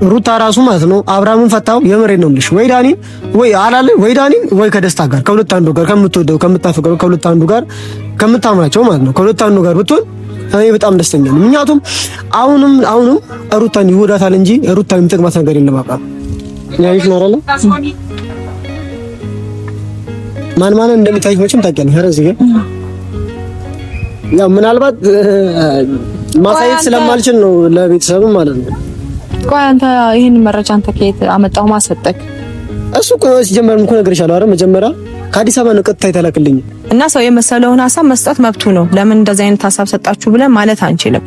ሩታ ራሱ ማለት ነው አብርሃምን ፈታው። የምሬን ነው ልሽ ወይ ዳኒ ወይ አላለ ወይ ዳኒ ወይ ከደስታ ጋር ከሁለት አንዱ ጋር ከምትወደው ከምታፈቅረው ከሁለት አንዱ ጋር ከምታምናቸው ማለት ነው ከሁለት አንዱ ጋር ብትሆን እኔ በጣም ደስተኛ ነኝ። ምክንያቱም አሁንም ሩታን ይወዳታል እንጂ ሩታን የሚጠቅማት ነገር የለም። አባ ያይሽ ነው አይደል? ማን እንደሚታይሽ መቼም ታውቂያለሽ አይደል? እዚህ ጋር ያው ምናልባት ማሳየት ስለማልችል ነው ለቤተሰብም ማለት ነው። ቆይ አንተ ይሄን መረጃ አንተ ከየት አመጣው ማሰጠክ? እሱ እኮ ሲጀመርም እኮ ነግሬሻለሁ አይደል? መጀመሪያ ከአዲስ አበባ ነው ቀጥታ የተላከልኝ እና ሰው የመሰለውን ሐሳብ መስጠት መብቱ ነው። ለምን እንደዚህ አይነት ሐሳብ ሰጣችሁ ብለን ማለት አንችልም።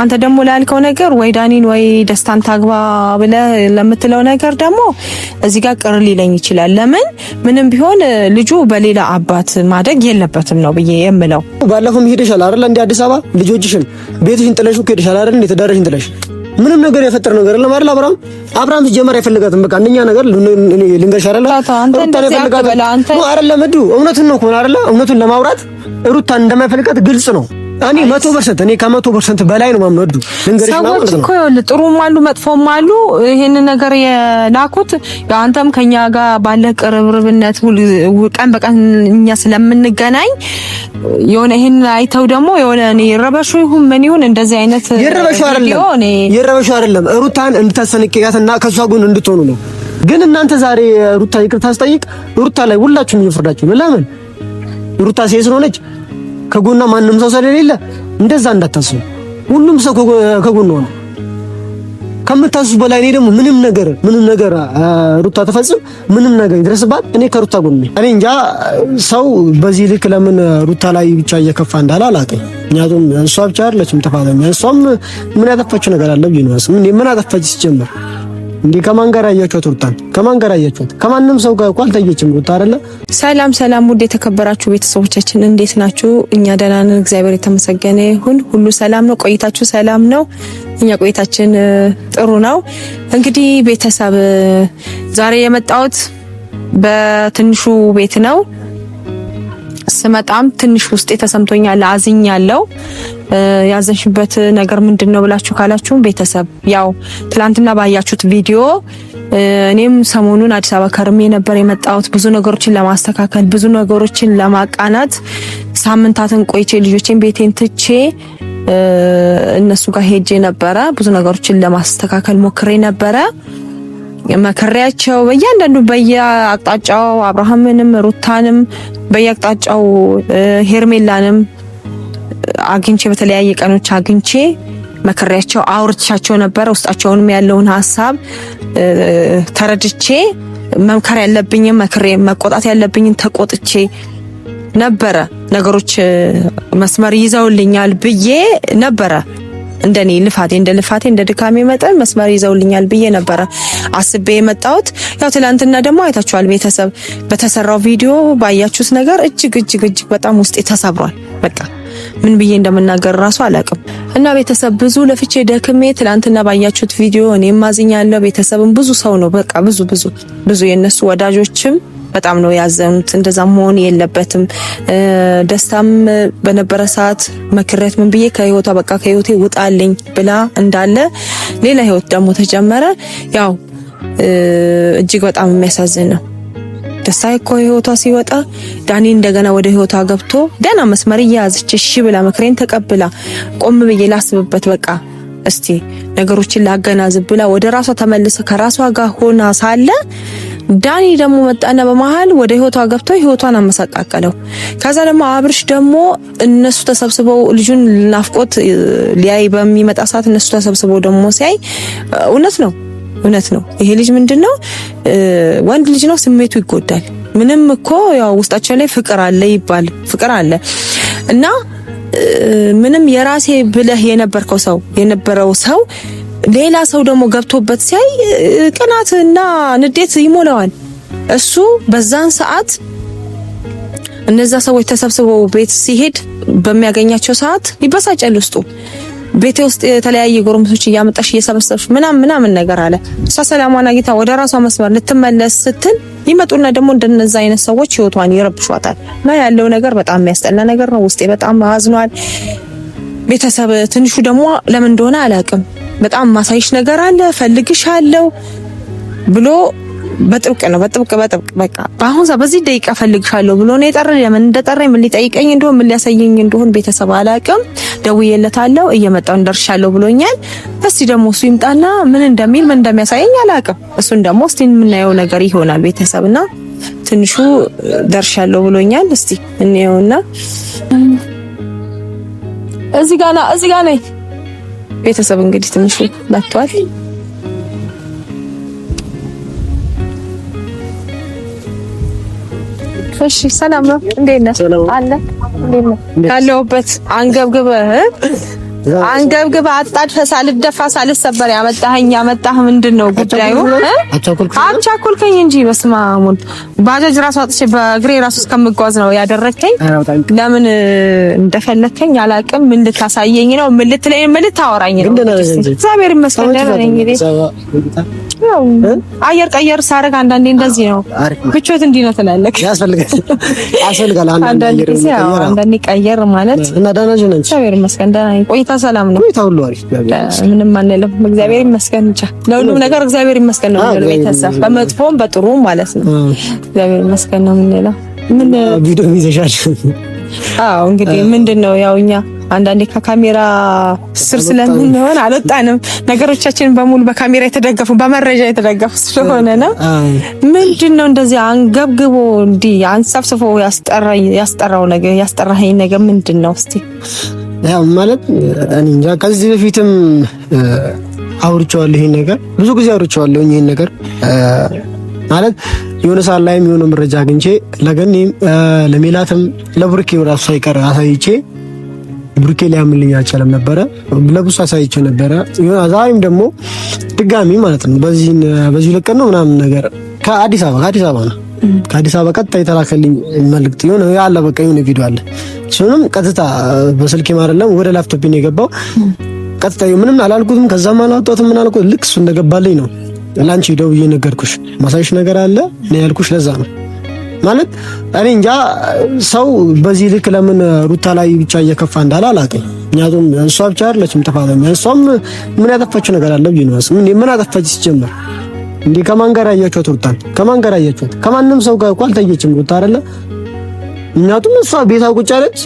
አንተ ደግሞ ላልከው ነገር ወይ ዳኒን ወይ ደስታን ታግባ ብለህ ለምትለው ነገር ደግሞ እዚህ ጋር ቅር ሊለኝ ይችላል። ለምን ምንም ቢሆን ልጁ በሌላ አባት ማደግ የለበትም ነው ብዬ የምለው። ባለፈው ሄደሻል አይደል? እንደ አዲስ አበባ ልጆችሽን ቤትሽን ጥለሽ ሄደሻል አይደል? እንደ ተዳረሽን ጥለሽ ምንም ነገር የፈጠረ ነገር የለም አይደል? አብርሃም ሲጀመር አይፈልጋትም። በቃ አንደኛ ነገር ልንገርሽ አይደል? እውነቱን ነው እኮ አይደል? እውነቱን ለማውራት ሩታን እንደማይፈልጋት ግልጽ ነው። እኔ 100% እኔ ከ100% በላይ ነው ማምነው። ልንገርሽ ነው ማለት ነው። ሰዎች እኮ ጥሩም አሉ መጥፎም አሉ። ይሄን ነገር የላኩት አንተም ከኛ ጋር ባለ ቅርብርብነት ቀን በቀን እኛ ስለምንገናኝ የሆነ ይሄን አይተው ደግሞ የሆነ እኔ ይረበሹ ይሁን ምን ይሁን እንደዚህ አይነት ይረበሹ አይደለም ሩታን እንድታሰንቅያትና ከሷ ጎን እንድትሆኑ ነው። ግን እናንተ ዛሬ ሩታ ይቅርታ አስጠይቅ ሩታ ላይ ሁላችሁም እየፈረዳችሁ ነው። ለምን ሩታ ሴት ሆነች ከጎኗ ማንም ሰው ስለሌለ እንደዛ እንዳታስቡ። ሁሉም ሰው ከጎኗ ነው ከምታስቡ በላይ። እኔ ደግሞ ምንም ነገር ሩታ ተፈጽም ምንም ነገር ይድረስባት እኔ ከሩታ ጎን ነኝ። እኔ እንጃ ሰው በዚህ ልክ ለምን ሩታ ላይ ብቻ እየከፋ እንዳለ አላውቅም። ምክንያቱም እሷ ብቻ አይደለችም ጥፋተኛ። እሷም ምን ያጠፋችው ነገር አለ ቢኖርስ ምን አጠፋች ሲጀመር? እንዴ ከማን ጋር አያችሁት? ሩታን ከማን ጋር አያችሁት? ከማንም ሰው ጋር እንኳን አልታየችም ሩታ አይደለ? ሰላም ውድ የተከበራችሁ ቤተሰቦቻችን እንዴት ናችሁ? እኛ ደህና ነን፣ እግዚአብሔር የተመሰገነ ይሁን። ሁሉ ሰላም ነው። ቆይታችሁ ሰላም ነው? እኛ ቆይታችን ጥሩ ነው። እንግዲህ ቤተሰብ ዛሬ የመጣሁት በትንሹ ቤት ነው። ስመጣም ትንሽ ውስጤ ተሰምቶኛል፣ አዝኛለሁ። ያዘንሽበት ነገር ምንድነው ብላችሁ ካላችሁ ቤተሰብ ያው ትላንትና ባያችሁት ቪዲዮ እኔም ሰሞኑን አዲስ አበባ ከርሜ ነበር የመጣሁት ብዙ ነገሮችን ለማስተካከል ብዙ ነገሮችን ለማቃናት ሳምንታትን ቆይቼ ልጆቼን ቤቴን ትቼ እነሱ ጋር ሄጄ ነበረ። ብዙ ነገሮችን ለማስተካከል ሞክሬ ነበረ። መከሪያቸው በእያንዳንዱ በየአቅጣጫው አብርሃምንም ሩታንም በየአቅጣጫው ሄርሜላንም አግኝቼ በተለያየ ቀኖች አግኝቼ መከሪያቸው አውርቻቸው ነበር። ውስጣቸውንም ያለውን ሐሳብ ተረድቼ መምከር ያለብኝ መከሬ መቆጣት ያለብኝ ተቆጥቼ ነበረ። ነገሮች መስመር ይዘውልኛል ብዬ ነበረ። እንደኔ ልፋቴ እንደ ድካሜ መጠን መስመር ይዘውልኛል ብዬ ነበረ አስቤ የመጣሁት። ያው ትላንትና ደግሞ አይታችኋል ቤተሰብ በተሰራው ቪዲዮ ባያችሁት ነገር እጅግ በጣም ውስጤ ተሰብሯል። በቃ ምን ብዬ እንደምናገር ራሱ አላውቅም። እና ቤተሰብ ብዙ ለፍቼ ደክሜ ትላንትና ባያችሁት ቪዲዮ እኔም ማዝኛለሁ። ቤተሰብም ብዙ ሰው ነው በቃ ብዙ የነሱ ወዳጆችም በጣም ነው ያዘኑት። እንደዛ መሆን የለበትም። ደስታም በነበረ ሰዓት መክረት ምን ብዬ ከህይወቴ ውጣልኝ ብላ እንዳለ ሌላ ህይወት ደግሞ ተጀመረ። ያው እጅግ በጣም የሚያሳዝን ነው። ደስታ እኮ ህይወቷ ሲወጣ ዳኒ እንደገና ወደ ህይወቷ ገብቶ ደህና መስመር እያያዘች እሺ ብላ መክሬን ተቀብላ ቆም ብዬ ላስብበት በቃ እስቲ ነገሮችን ላገናዝብ ብላ ወደ ራሷ ተመልሰ ከራሷ ጋር ሆና ሳለ ዳኒ ደግሞ መጣና በመሃል ወደ ህይወቷ ገብቶ ህይወቷን አመሰቃቀለው። ከዛ ደግሞ አብርሽ ደግሞ እነሱ ተሰብስበው ልጁን ናፍቆት ሊያይ በሚመጣ ሰዓት እነሱ ተሰብስበው ደግሞ ሲያይ እውነት ነው ይሄ ልጅ ምንድነው ወንድ ልጅ ነው፣ ስሜቱ ይጎዳል። ምንም እኮ ያው ውስጣቸው ላይ ፍቅር አለ እና ምንም የራሴ ብለህ የነበረው ሰው ሌላ ሰው ደግሞ ገብቶበት ሲያይ ቅናትና ንዴት ይሞላዋል። እሱ በዛን ሰዓት እነዛ ሰዎች ተሰብስበው ቤት ሲሄድ በሚያገኛቸው ሰዓት ይበሳጫል ውስጡ። ቤቴ ውስጥ የተለያየ ጎረምሶች እያመጣሽ እየሰበሰብሽ ምናምን ነገር አለ። እሷ ሰላሟን አግኝታ ወደ ራሷ መስመር ልትመለስ ስትል ይመጡና ደግሞ እንደነዛ አይነት ሰዎች ህይወቷን ይረብሿታል። እና ያለው ነገር በጣም የሚያስጠላ ነገር ነው። ውስጤ በጣም አዝኗል። ቤተሰብ ትንሹ ደግሞ ለምን እንደሆነ አላውቅም በጣም ማሳይሽ ነገር አለ ፈልግሻለሁ ብሎ በጥብቅ በቃ በአሁን በዚህ ደቂቃ ፈልግሻለሁ ብሎ ነው የጠራኝ። ለምን እንደጠራኝ ምን ሊጠይቀኝ እንደሆነ ምን ሊያሳየኝ እንደሆነ ቤተሰብ አላውቅም። ደውዬለታለሁ እየመጣሁ እንደርሻለሁ ብሎኛል። እስቲ ደግሞ እሱ ይምጣና ምን እንደሚያሳየኝ አላውቅም። እሱን ደግሞ እስቲ የምናየው ነገር ይሆናል ቤተሰብና ትንሹ ደርሻለሁ ብሎኛል። እስቲ እንየውና እዚህ ጋር ነኝ ቤተሰብ እንግዲህ ትንሹ መጥቷል። እሺ ሰላም ነው። እንዴት ነህ? አለ እንዴት ነህ? ካለሁበት አንገብግበህ አጣድፈህ ሳልደፋ ሳልሰበር ያመጣህ ምንድነው ጉዳዩ? አቻኮልከኝ እንጂ በስመ አብ ባጃጅ ራሱ አጥቼ በእግሬ ራሱ እስከምጓዝ ነው ያደረከኝ። ለምን እንደፈለከኝ አላውቅም። ምን ልታሳየኝ ነው? ምን ልትለኝ? ምን ልታወራኝ ነው? እግዚአብሔር ይመስገን ደህና ነኝ። እንግዲህ አየር ቀየር ሳረግ አንዳንዴ እንደዚህ ነው። ብቾት እንዲህ ነው ትላለህ። ያስፈልጋል አንዳንዴ ቀየር ማለት እና ደህና ነኝ። እግዚአብሔር ይመስገን ደህና ነኝ። ቆይታ ሰላም ነው። ቆይታ ሁሉ አሪፍ ምንም አንልም። እግዚአብሔር ይመስገን ብቻ ለሁሉም ነገር እግዚአብሔር ይመስገን ነው የምንለው ቤተሰብ በመጥፎም በጥሩም ማለት ነው። እግዚአብሔር ይመስገን ነው የምንለው። ምን ቪዲዮ ይዘሻል? አዎ እንግዲህ ምንድነው ያው እኛ አንዳንዴ ከካሜራ ስር ስለምንሆን አልወጣንም። ነገሮቻችን በሙሉ በካሜራ የተደገፉ በመረጃ የተደገፉ ስለሆነ ነው። ምንድነው እንደዚህ አንገብግቦ እንዲህ አንሰፍስፎ ያስጠራው ነገር ያስጠራኸኝ ነገር ምንድነው? እስቲ ያው ማለት እኔ እንጃ ከዚህ በፊትም አውርቼዋለሁ። ይሄን ነገር ብዙ ጊዜ አውርቼዋለሁ። ይሄን ነገር ማለት የሆነ ሰዓት ላይም የሆነ መረጃ አግኝቼ ለገኒም ለሜላትም ለብሩኬ ራሱ ሳይቀር አሳይቼ ብሩኬ ሊያምልኝ አልቻለም ነበረ። ለብዙ አሳይቼ ነበረ። ዛሬም ደግሞ ድጋሚ ማለት ነው በዚህ ለቀን ነው ምናምን ነገር ከአዲስ አበባ ነው ከአዲስ አበባ ቀጥታ የተላከልኝ መልእክት የሆነ ያለ በቃ የሆነ ቪዲዮ አለ። እሱንም ቀጥታ በስልኬ አይደለም ወደ ላፕቶፕ ነው የገባው። ቀጥታ ምንም አላልኩትም። ከዛም አላወጣሁትም። ምን አልኩት ልክ እሱ እንደገባልኝ ነው ላንቺ ደውዬ ነገርኩሽ። ማሳይሽ ነገር አለ ነው ያልኩሽ። ለዛ ነው ማለት እኔ እንጃ ሰው በዚህ ልክ ለምን ሩታ ላይ ብቻ እየከፋ እንዳለ አላውቅም። ምክንያቱም እሷ ብቻ አይደለችም ጥፋተኛ። እሷም ምን ያጠፋችው ነገር አለ ብዬ ነው ምን አጠፋች ሲጀመር እንዴ? ከማን ጋር አያችኋት? ሩታን ከማን ጋር አያችኋት? ከማንም ሰው ጋር እንኳን አልታየችም ሩታ አይደለ? ምክንያቱም እሷ ቤቷ ቁጭ አለች።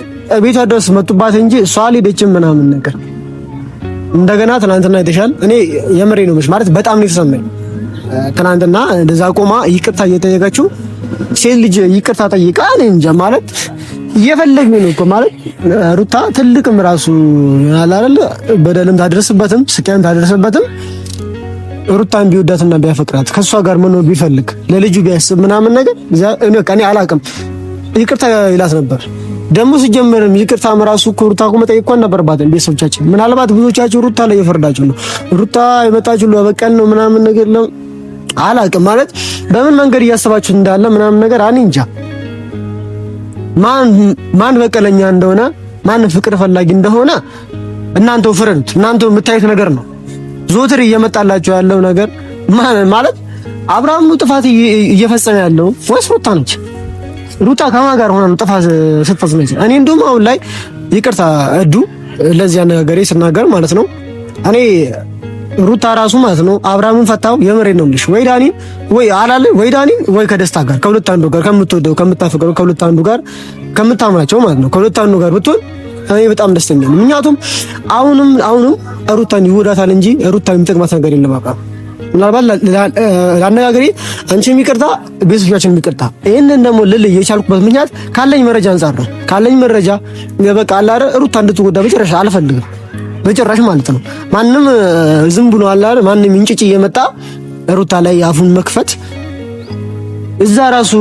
ቤቷ ድረስ መጡባት እንጂ እሷ አልሄደችም ምናምን ነገር። እንደገና ትናንትና አይተሻል። እኔ የምሬ ነው ማለት በጣም ነው የተሰማኝ። ትናንትና እንደዛ ቆማ ይቅርታ እየጠየቀችው ሴት ልጅ ይቅርታ ጠይቃ እኔ እንጃ ማለት እየፈለግን ነው እኮ ማለት ሩታ ትልቅም ራሱ አይደለ በደልም ታደርስበትም ስቃይም ታደርስበትም ሩታን ቢወዳትና ቢያፈቅራት ከሷ ጋር መኖር ቢፈልግ ለልጁ ቢያስብ ምናምን ነገር እኔ አላውቅም ይቅርታ ይላት ነበር። ደግሞ ሲጀመርም ይቅርታ ራሱ እኮ ሩታ እኮ መጠየቅ እንኳን ነበረባት። ቤተሰቦቻችን ምናልባት ብዙዎቻችሁ ሩታ ላይ የፈረዳችሁ ነው። ሩታ የመጣችሁ ለበቀል ነው ምናምን ነገር ነው አላውቅም ማለት በምን መንገድ እያሰባችሁ እንዳለ ምናምን ነገር እኔ እንጃ። ማን በቀለኛ እንደሆነ ማን ፍቅር ፈላጊ እንደሆነ እናንተው ፍረዱት። እናንተው የምታዩት ነገር ነው ዞትር እየመጣላችሁ ያለው ነገር ማለት አብርሃም ነው ጥፋት እየፈጸመ ያለው ወይስ ሩታ ነች? ሩታ ከማን ጋር ሆና ነው ጥፋት ስትፈጽም? እኔ እንደውም አሁን ላይ ይቅርታ እዱ ለዚህ አነጋገሬ ስናገር ማለት ነው እኔ ሩታ ራሱ ማለት ነው አብርሃምን ፈታው የምሬ ነው ልሽ ወይ ዳኒ ወይ አላለ ወይ ዳኒ ወይ ከደስታ ጋር ከሁለት አንዱ ጋር ከምትወደው ከምታፈቅረው ከሁለት አንዱ ጋር ከምታምናቸው ማለት ነው ከሁለት አንዱ ጋር ብትሆን እኔ በጣም ደስተኛ ነኝ። ምክንያቱም አሁንም ሩታን ይወዳታል እንጂ ሩታ የሚጠቅማት ነገር የለም። አባ ምናልባት ለአነጋገሬ አንቺም ይቅርታ ቤተሰቦቻችን ይቅርታ። ይሄንን ደግሞ ልል የቻልኩበት ምክንያት ካለኝ መረጃ አንፃር ነው። ካለኝ መረጃ በቃ አላረ ሩታ እንድትጎዳ በጭራሽ አልፈልግም። በጭራሽ ማለት ነው። ማንም ዝም ብሎ አላረ ማንም እንጭጭ እየመጣ ሩታ ላይ አፉን መክፈት እዛ ራሱ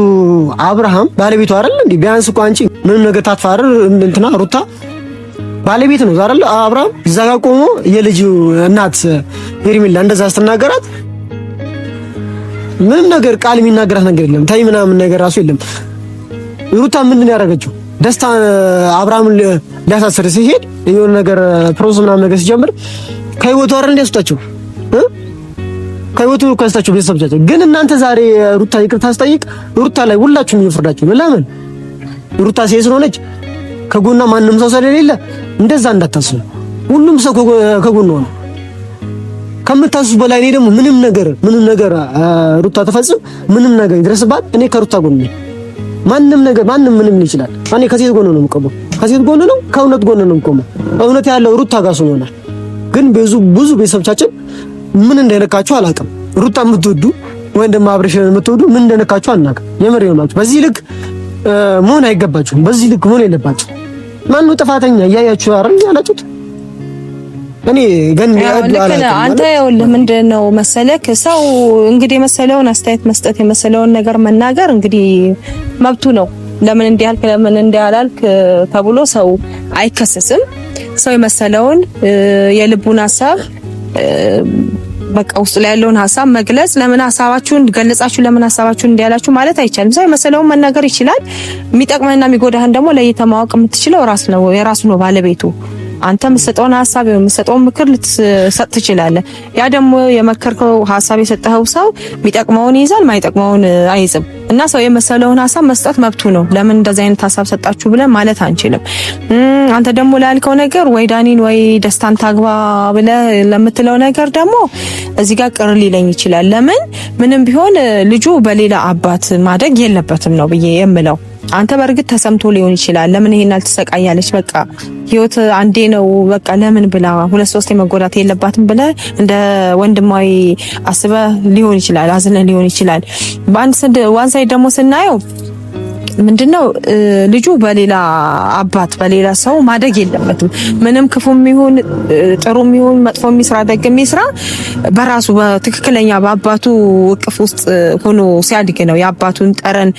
አብርሃም ባለቤቱ አይደል እንዴ? ቢያንስ እኮ አንቺ ምንም ነገር ታጥፋር እንትና ሩታ ባለቤት ነው አይደል? አብርሃም እዛ ጋር ቆሞ የልጁ እናት ሄርሜላ እንደዛ ስትናገራት ምንም ነገር ቃል የሚናገራት ነገር የለም። ታይ ምናምን ነገር ራሱ የለም። ሩታ ምንድን ያደረገችው ደስታ አብርሃም ሊያሳስር ሲሄድ የሆነ ነገር ፕሮሰስ ምናምን ነገር ሲጀምር ከህይወቱ አይደል እንዲያስወጣቸው ከህይወቱ ከስታችሁ ቤተሰቦቻችሁ ግን እናንተ ዛሬ ሩታ ይቅርታ ስጠይቅ ሩታ ላይ ሁላችሁም እየፈረዳችሁ ነው። ለምን ሩታ ሴት ስለሆነች ከጎኗ ማንም ሰው ስለሌለ እንደዛ እንዳታስቡ። ሁሉም ሰው ከጎኗ ነው። ከምታስቡ በላይ እኔ ደግሞ ምንም ነገር ሩታ ተፈጽም ምንም ነገር ይድረስባት እኔ ከሩታ ጎን ነኝ። ማንም ነገር ማንም ምንም ይችላል። እኔ ከሴት ጎን ነው የምቆመው። ከሴት ጎን ነው ከእውነት ጎን ነው የምቆመው። እውነት ያለው ሩታ ጋር ስለሆነ ግን ብዙ ቤተሰቦቻችን ምን እንደነካችሁ አላውቅም። ሩታ የምትወዱ ወይ ደግሞ አብርሽን የምትወዱ ምን እንደነካችሁ አናውቅም። የምር ይሆናችሁ በዚህ ልክ መሆን አይገባችሁም። በዚህ ልክ መሆን የለባችሁ። ማነው ጥፋተኛ እያያችሁ አይደል ያላችሁት? እኔ ግን አንተ ይኸውልህ ምንድነው መሰለክ ሰው እንግዲህ የመሰለውን አስተያየት መስጠት የመሰለውን ነገር መናገር እንግዲህ መብቱ ነው። ለምን እንዲያልክ ለምን እንዲያላልክ ተብሎ ሰው አይከሰስም። ሰው የመሰለውን የልቡን ሐሳብ በቃ ውስጥ ላይ ያለውን ሐሳብ መግለጽ ለምን ሐሳባችሁን ገለጻችሁ ለምን ሐሳባችሁን እንዲያላችሁ ማለት አይቻልም። ሰው የመሰለውን መናገር ይችላል። የሚጠቅመንና የሚጎዳህን ደግሞ ለይተህ ማወቅ የምትችለው የራሱ ነው ባለቤቱ። አንተ የምትሰጠውን ሐሳብ የምትሰጠውን ምክር ልትሰጥ ትችላለህ። ያ ደግሞ የመከርከው ሐሳብ የሰጠኸው ሰው የሚጠቅመውን ይይዛል፣ ማይጠቅመውን አይይዝም። እና ሰው የመሰለውን ሐሳብ መስጠት መብቱ ነው። ለምን እንደዚህ አይነት ሐሳብ ሰጣችሁ ብለን ማለት አንችልም። አንተ ደግሞ ላልከው ነገር ወይ ዳኒን ወይ ደስታን ታግባ ብለህ ለምትለው ነገር ደግሞ እዚህ ጋር ቅር ሊለኝ ይችላል። ለምን ምንም ቢሆን ልጁ በሌላ አባት ማደግ የለበትም ነው ብዬ የምለው። አንተ በእርግጥ ተሰምቶ ሊሆን ይችላል። ለምን ይሄን አልተሰቃያለች? በቃ ህይወት አንዴ ነው በቃ ለምን ብላ ሁለት ሶስት መጎዳት የለባትም ብለ እንደ ወንድማዊ አስበ ሊሆን ይችላል፣ አዝነ ሊሆን ይችላል። ዋን ሳይድ ደግሞ ስናየው ምንድነው ልጁ በሌላ አባት በሌላ ሰው ማደግ የለበትም። ምንም ክፉም ይሁን ጥሩም ይሁን መጥፎም ይስራ ደግም ይስራ በራሱ በትክክለኛ በአባቱ እቅፍ ውስጥ ሆኖ ሲያድግ ነው የአባቱን ጠረን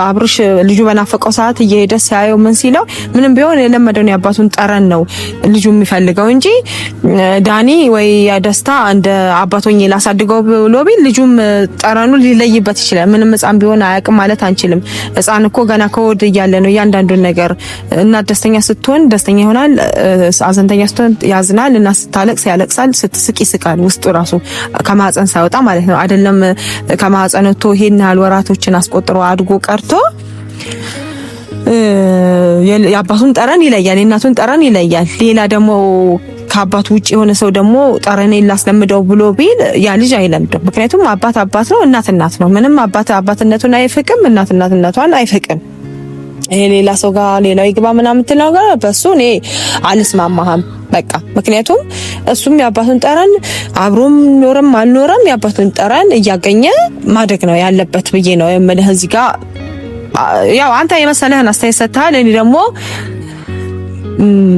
አብርሽ ልጁ በናፈቀው ሰዓት እየሄደ ሲያየው ምን ሲለው ምንም ቢሆን የለመደውን የአባቱን ጠረን ነው ልጁ የሚፈልገው እንጂ ዳኒ ወይ ደስታ እንደ አባቶኝ ላሳድገው ብሎ ቢል ልጁም ጠረኑ ሊለይበት ይችላል። ምንም ሕፃን ቢሆን አያውቅም ማለት አንችልም። ሕፃን እኮ ገና ከወድ እያለ ነው እያንዳንዱን ነገር። እናት ደስተኛ ስትሆን ደስተኛ ይሆናል፣ አዘንተኛ ስትሆን ያዝናል፣ እና ስታለቅስ ያለቅሳል፣ ስትስቅ ይስቃል። ውስጡ ራሱ ከማህፀን ሳይወጣ ማለት ነው። አይደለም ከማህፀን ወጥቶ ይሄን ያህል ወራቶችን አስቆጥሮ አድጎ ቀርቶ የአባቱን ጠረን ይለያል፣ የእናቱን ጠረን ይለያል። ሌላ ደግሞ ከአባቱ ውጪ የሆነ ሰው ደግሞ ጠረኔን ላስለምደው ብሎ ቢል ያ ልጅ አይለምድም። ምክንያቱም አባት አባት ነው፣ እናት እናት ነው። ምንም አባት አባትነቱን አይፍቅም፣ እናት እናትነቷን አይፍቅም። ይሄ ሌላ ሰው ጋር ሌላው ይግባ ምናምን ትለው ጋር በሱ እኔ አልስማማህም በቃ። ምክንያቱም እሱም የአባቱን ጠረን አብሮም ኖረም አልኖረም የአባቱን ጠረን እያገኘ ማደግ ነው ያለበት ብዬ ነው የምልህ። እዚህ ጋር ያው አንተ የመሰለህን አስተያየት ሰጥተሃል። እኔ ደግሞ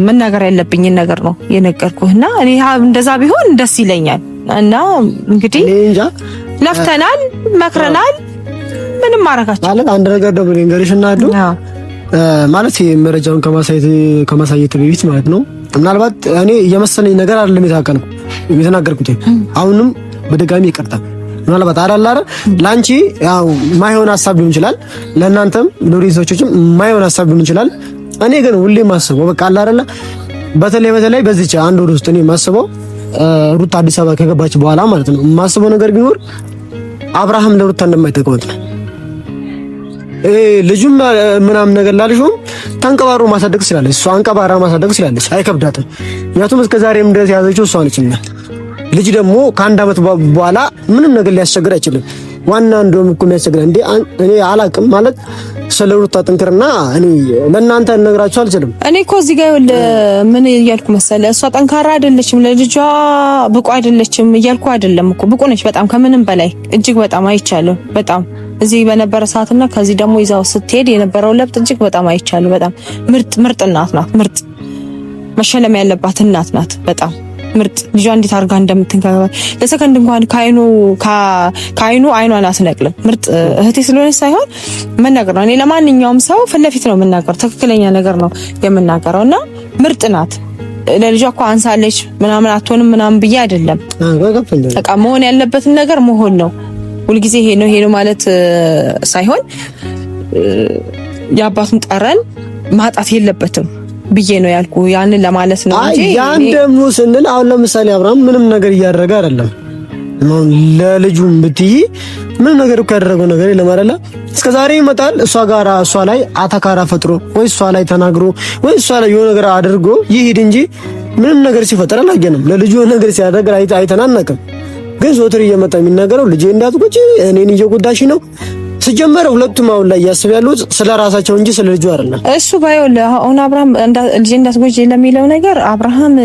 መናገር ያለብኝን ነገር ነው የነገርኩህና እኔ እንደዛ ቢሆን ደስ ይለኛል። እና እንግዲህ ለፍተናል፣ መክረናል፣ ምንም ማረጋችሁ ማለት አንድ ነገር ደግሞ ልንገርሽና ማለት መረጃውን ከማሳየት በፊት ማለት ነው ምናልባት እኔ የመሰለኝ ነገር አይደለም የተናገርኩት። አሁንም በድጋሚ ይቅርታ ምናልባት አላላረ ላንቺ ያው ማይሆን ሐሳብ ሊሆን ይችላል፣ ለእናንተም ሎሪንሶችም ማይሆን ሐሳብ ሊሆን ይችላል። እኔ ግን ሁሌ ማስበው በቃ አላረላ በተለይ በዚች አንድ ወር ውስጥ እኔ ማስበው ሩታ አዲስ አበባ ከገባች በኋላ ማለት ነው ማስበው ነገር ቢኖር አብርሃም ለሩታ እንደማይጠቅመት ነው። ልጁም ምናምን ነገር ላልሽውም ተንቀባሮ ማሳደግ ስላለች እሷ አንቀባራ ማሳደግ ስላለች አይከብዳትም። ምክንያቱም እስከዛሬም ድረስ ያዘችው እሷ ነችና ልጅ ደግሞ ከአንድ አመት በኋላ ምንም ነገር ሊያስቸግር አይችልም። ዋና እንደውም እኮ የሚያስቸግረን እንዴ እኔ አላቅም ማለት ስለሩታ ጥንክርና እኔ ለእናንተ ልነግራችሁ አልችልም። እኔ እኮ እዚህ ጋር ምን እያልኩ መሰለ እሷ ጠንካራ አይደለችም፣ ለልጇ ብቁ አይደለችም እያልኩ አይደለም እኮ ብቁ ነች በጣም ከምንም በላይ እጅግ በጣም አይቻለሁ። በጣም እዚህ በነበረ ሰዓትና ከዚህ ደግሞ ይዛው ስትሄድ የነበረው ለብጥ እጅግ በጣም አይቻለሁ። በጣም ምርጥ እናት ናት። ምርጥ መሸለም ያለባት እናት ናት። በጣም ምርጥ ልጇ እንዴት አድርጋ እንደምትንከባከብ ለሰከንድ እንኳን ካይኑ አይኗን አስነቅልም። ምርጥ እህቴ ስለሆነች ሳይሆን መናገር ነው። እኔ ለማንኛውም ሰው ፊት ለፊት ነው የምናገረው፣ ትክክለኛ ነገር ነው የምናገረውና ምርጥ ናት። ለልጇ እኮ አንሳለች ምናምን አትሆንም ምናምን ብዬ አይደለም። በቃ መሆን ያለበትን ነገር መሆን ነው። ሁልጊዜ ይሄ ነው ማለት ሳይሆን የአባቱን ጠረን ማጣት የለበትም ብዬ ነው ያልኩ። ያንን ለማለት ነው እንጂ ያን ደግሞ ስንል አሁን ለምሳሌ አብርሃም ምንም ነገር እያደረገ አይደለም። ለልጁም ብትይ ምንም ነገር እኮ ያደረገው ነገር የለም አይደለ? እስከዛሬ ይመጣል እሷ ላይ አታካራ ፈጥሮ ወይ እሷ ላይ ተናግሮ ወይ እሷ ላይ የሆነ ነገር አድርጎ ይሄድ እንጂ ምንም ነገር ሲፈጠር አላየንም። ለልጁ ነገር ሲያደርግ አይተናነቅም። ግን ዞትር እየመጣ የሚናገረው ልጄ እንዳትጎጂ እኔን እየጎዳሽ ነው። ሲጀመር ሁለቱም አሁን ላይ ያስብ ያሉት ስለ ራሳቸው እንጂ ስለ ልጁ አይደለም። እሱ ባይሆን አሁን አብርሃም ልጄ እንዳትጎጂ ለሚለው ነገር አብርሃም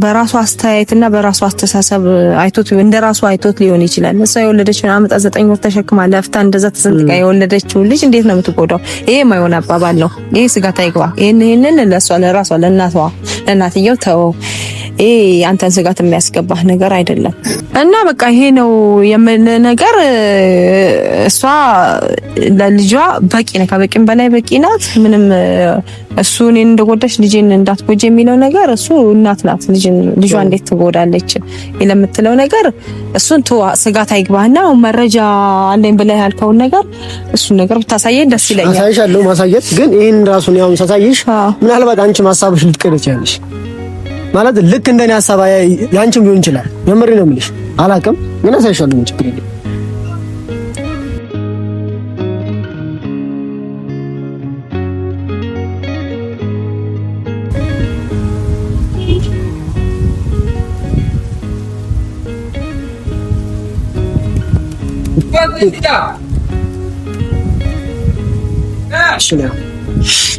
በራሱ አስተያየትና በራሱ አስተሳሰብ አይቶት እንደራሱ አይቶት ሊሆን ይችላል። እሷ የወለደችው አመጣ 9 ወር ተሸክማ ለፍታ እንደዛ ተሰንጥቃ የወለደችው ልጅ እንዴት ነው የምትጎዳው? ይሄ የማይሆን አባባል ነው። ይሄ ስጋት አይግባ። ይሄንን ለራሷ ለእናትየው ተወው። ይሄ አንተን ስጋት የሚያስገባህ ነገር አይደለም። እና በቃ ይሄ ነው ነገር እሷ ለልጇ በቂ ነው፣ ከበቂም በላይ በቂ ናት። ምንም እሱ እኔን እንደጎዳሽ ልጄን እንዳትጎጂ የሚለው ነገር እሱ እናት ናት። ልጇ እንዴት ትጎዳለች የምትለው ነገር እሱን ስጋት አይግባህና መረጃ አለኝ ብለህ ያልከውን ነገር እሱን ነገር ብታሳየኝ ደስ ይለኛል። አሳይሻለሁ። ማሳየት ግን ይሄን ራሱን ያውን ሳሳይሽ ምናልባት አንቺ ማሳብሽ ልትቀር ይችላልሽ ማለት ልክ እንደኔ ሐሳብ ያንቺም ሊሆን ይችላል። የምሬ ነው የምልሽ። አላውቅም ግን አሳይሻለሁ። ምን ችግር የለም።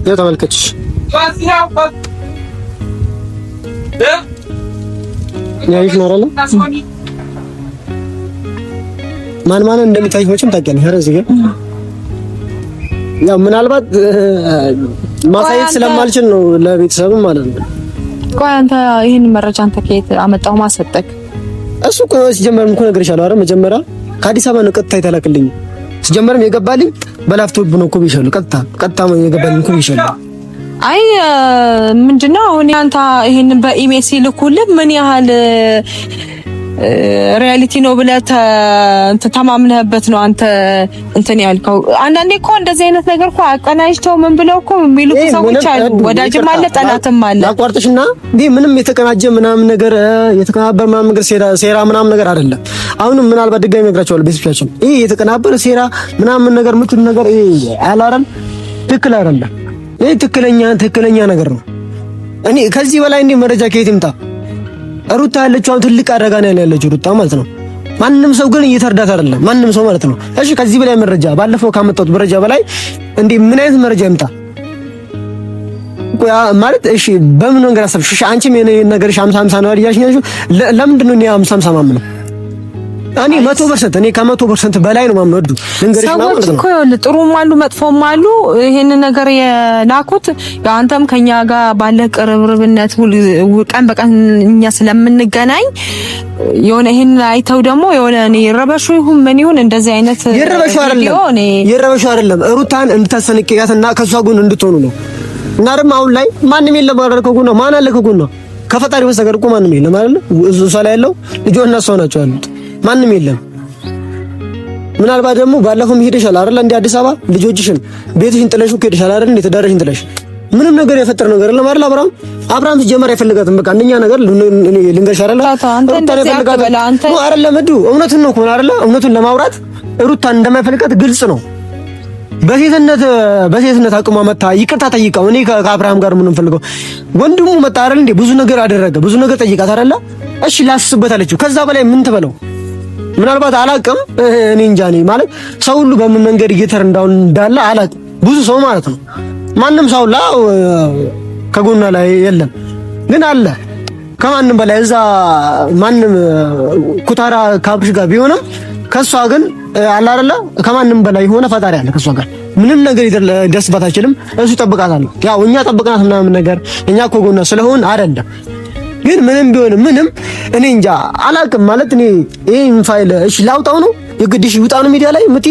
ያው ተመልከችሽ ያይሽ ነው አይደል? ማን እንደሚታይሽ መቼም ታውቂያለሽ አይደል? እዚህ ጋር ያው ምናልባት ማሳየት ስለማልችል ነው ለቤተሰብም ማለት ነው። ቆይ አንተ ይሄን መረጃ አንተ ከየት አመጣው? ማሰጠክ እሱ እኮ ሲጀመርም እኮ ነግሬሻለሁ አይደል? መጀመሪያ ከአዲስ አበባ ነው ቀጥታ የተላከልኝ። ሲጀመርም የገባልኝ በላፍቶፕ ነው እኮ ብዬሻለሁ። ቀጥታ የገባልኝ እኮ ብዬሻለሁ። አይ ምንድነው አሁን አንተ ይሄንን በኢሜል ሲልኩልህ ምን ያህል ሪያሊቲ ነው ብለህ ተማምነህበት ነው አንተ እንትን ያልከው? አንዳንዴ እኮ እንደዚህ አይነት ነገር እኮ አቀናጅተው ምን ብለው እኮ የሚልኩ ሰዎች አሉ። ወዳጅም አለ ጠላትም አለ። ላቋርጥሽና እንዴ ምንም የተቀናጀ ምናምን ነገር የተቀናበረ ምናምን ነገር ሴራ ምናምን ነገር አይደለም። አሁንም ምናልባት ድጋሚ እነግራቸዋለሁ ቤተሰቦቻችን፣ ይሄ የተቀናበረ ሴራ ምናምን ነገር ምትል ነገር ይሄ አላረም ትክክል አይደለም። ይሄ ትክክለኛ ነገር ነው። እኔ ከዚህ በላይ እንዴ መረጃ ከየት ይምጣ? ሩታ ያለችው አሁን ትልቅ አደጋ ነው ያለችው ሩታ ማለት ነው። ማንም ሰው ግን እየተረዳት አይደለም፣ ማንም ሰው ማለት ነው። እሺ ከዚህ በላይ መረጃ ባለፈው ካመጣሁት መረጃ በላይ እንዴ ምን አይነት መረጃ ይምጣ ማለት? እሺ በምን ነገር አሰብሽ? እሺ አንቺም የኔ ነገርሽ 50-50 ነው ያልያሽኛችሁ። ለምንድን ነው እኔ 50-50 ማምነው? እኔ 100% እኔ ከ100% በላይ ነው ማምነው። ልንገርሽ ማለት ነው። ሰዎች እኮ ጥሩም አሉ መጥፎም አሉ። ይሄን ነገር የላኩት አንተም ከኛ ጋር ባለ ቅርብርብነት ቀን በቀን እኛ ስለምንገናኝ የሆነ ይሄን አይተው ደግሞ የሆነ እኔ ረበሹ ይሁን ምን ይሁን እንደዚህ አይነት የረበሹ አይደለም ሩታን እንድታሰነቅያትና ከሷ ጎን እንድትሆኑ ነው። እና ደግሞ አሁን ላይ ማንም የለም ባደረከው ነው። ማን አለ ከጎን ነው? ከፈጣሪ በስተቀር እኮ ማንም የለም አይደል? እሱ ላይ ያለው ልጆና እሷ ናቸው ያሉት። ማንም የለም። ምናልባት ደግሞ ባለፈው ሄደሻል አይደል? እንደ አዲስ አበባ ልጆችሽን ቤትሽን ጥለሽ ሄደሻል አይደል? እንደ ተዳረሽን ጥለሽ ምንም ነገር የፈጠረ ነገር የለም አይደል? አብርሃም ሲጀመር አይፈልጋትም። በቃ አንደኛ ነገር ልንገርሽ አይደል? ሩታን አይፈልጋትም ነው አይደል? መዱ እውነቱን ነው እኮ አይደል? እውነቱን ለማውራት ሩታን እንደማይፈልጋት ግልጽ ነው። በሴትነት አቅሟ መታ ይቅርታ ጠይቀው እኔ ከአብርሃም ጋር ምን እንፈልገው ወንድሙ መጣ አይደል? እንደ ብዙ ነገር አደረገ፣ ብዙ ነገር ጠይቃት አይደል? እሺ ላስብበት አለችው። ከዛ በላይ ምን ትበለው? ምናልባት አላቅም እኔ እንጃ። እኔ ማለት ሰው ሁሉ በምን መንገድ እየተረዳው እንዳለ አላቅም። ብዙ ሰው ማለት ነው ማንም ሰው ከጎኗ ላይ የለም፣ ግን አለ ከማንም በላይ እዛ ማንም ኩታራ ካብሽ ጋር ቢሆንም ከሷ ግን አለ አይደለ ከማንም በላይ የሆነ ፈጣሪ አለ ከሷ ጋር። ምንም ነገር ይደርስባት አይችልም። እሱ ይጠብቃታል። ያው እኛ ጠብቀናት ምናምን ነገር እኛ እኮ ጎኗ ስለሆን አይደለም። ግን ምንም ቢሆን ምንም እኔ እንጃ አላቅም። ማለት እኔ ይሄን ፋይል እሺ ላውጣው ነው የግድሽ ይውጣ ነው ሚዲያ ላይ ምቲ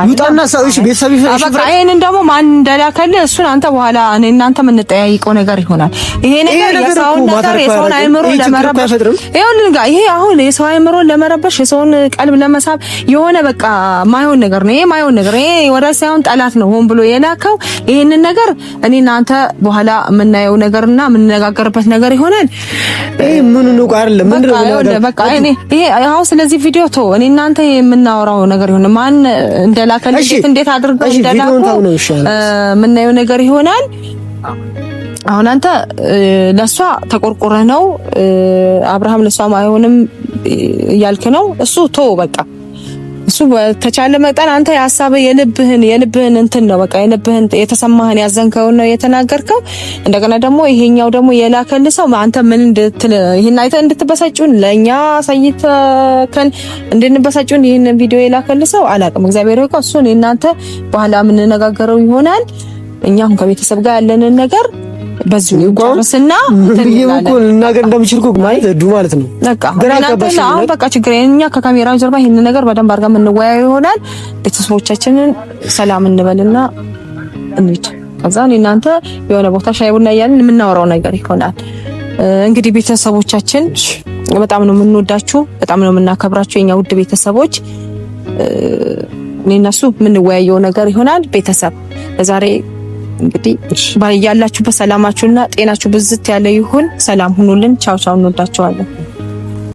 ይውጣና ሰውሽ ቤተሰብ ይፈሽ በቃ ይሄንን ደግሞ ማን እንደላከልህ እሱን አንተ በኋላ እኔ እናንተ የምንጠያይቀው ነገር ይሆናል። ይሄ ነገር የሰውን ነገር የሰውን አይምሮ ለመረበሽ ይሄ አሁን የሰው አይምሮ ለመረበሽ የሰውን ቀልብ ለመሳብ የሆነ በቃ ማይሆን ነገር ነው። ይሄ ማይሆን ነገር ይሄ ወዳጅ ሳይሆን ጠላት ነው ሆን ብሎ የላከው። ይሄንን ነገር እኔ እናንተ በኋላ የምናየው ነገርና የምንነጋገርበት ነገር ይሆናል። ይሄ ምን ነው አይደለም ምንድነው በቃ ይሄ አሁን ስለዚህ ቪዲዮ ቶ እኔ እናንተ የምናወራው ነገር ይሆናል። ማን እንደላከልህ እንዴት አድርገው እንደላከው የምናየው ነገር ይሆናል። አሁን አንተ ለሷ ተቆርቆረ ነው አብርሃም ለሷ አይሆንም እያልክ ነው። እሱ ቶ በቃ እሱ በተቻለ መጠን አንተ ያሳበ የልብህን እንትን ነው በቃ የልብህን የተሰማህን ያዘንከውን ነው የተናገርከው። እንደገና ደግሞ ይሄኛው ደግሞ የላከልሰው አንተ ምን ይሄን አይተ እንድትበሳጩን ለኛ ሳይተከን እንድንበሳጩን ይሄን ቪዲዮ የላከልሰው አላውቅም። እግዚአብሔር ይወቀው። እሱን እናንተ በኋላ ምን ነጋገረው ይሆናል። እኛም ከቤተሰብ ጋር ያለንን ነገር በዚህ ጨርስና ይሄው ነገር እንደምችል እኮ ማለት ነው። በቃ ችግር እኛ ከካሜራው ጀርባ ይሄን ነገር በደንብ አድርገን የምንወያይ ይሆናል። ቤተሰቦቻችንን ሰላም እንበልና እንሂድ። ከዛ እናንተ የሆነ ቦታ ሻይ ቡና እያልን የምናወራው ነገር ይሆናል። እንግዲህ ቤተሰቦቻችን በጣም ነው የምንወዳችሁ፣ በጣም ነው የምናከብራችሁ የኛ ውድ ቤተሰቦች። እነሱ የምንወያየው ነገር ይሆናል። ቤተሰብ ለዛሬ እንግዲህ ባያላችሁበት ሰላማችሁና ጤናችሁ ብዝት ያለ ይሁን። ሰላም ሁኑልን። ቻው ቻው። እንወዳችኋለን።